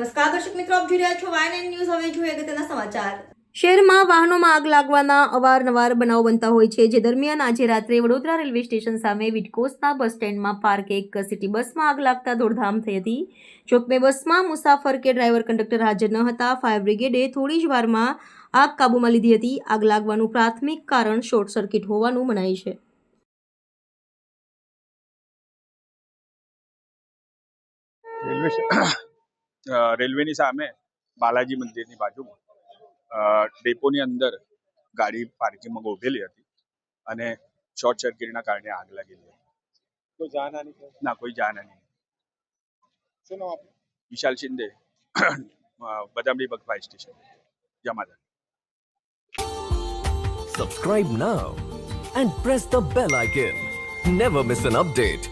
નમસ્કાર દર્શક મિત્રો, આપ જોઈ રહ્યા છો YNN ન્યૂઝ. હવે જોઈએ અગત્યના સમાચાર. શહેરમાં વાહનોમાં આગ લાગવાના અવારનવાર બનાવો બનતા હોય છે, જે દરમિયાન આજે રાત્રે વડોદરા રેલવે સ્ટેશન સામે વિડકોસના બસ સ્ટેન્ડમાં પાર્ક એક સિટી બસમાં આગ લાગતા દોડધામ થઈ હતી. જોકે બસમાં મુસાફર કે ડ્રાઈવર કંડક્ટર હાજર ન હતા. ફાયર બ્રિગેડે થોડી જ વારમાં આગ કાબૂમાં લીધી હતી. આગ લાગવાનું પ્રાથમિક કારણ શોર્ટ સર્કિટ હોવાનું મનાય છે. રેલવેની સામે બાલાજી મંદિરની બાજુમાં ડેપોની અંદર ગાડી પાર્કિંગમાં ગોઠવેલી હતી અને શોર્ટ સર્કિટના કારણે આગ લાગેલી હતી. કોઈ જાનહાની છે? ના, કોઈ જાનહાની નહીં. શું નામ આપનું? વિશાલ શિંદે, બદામડી બગ ફાયર સ્ટેશન, જમાદાર. Subscribe now and press the bell icon. Never miss an update.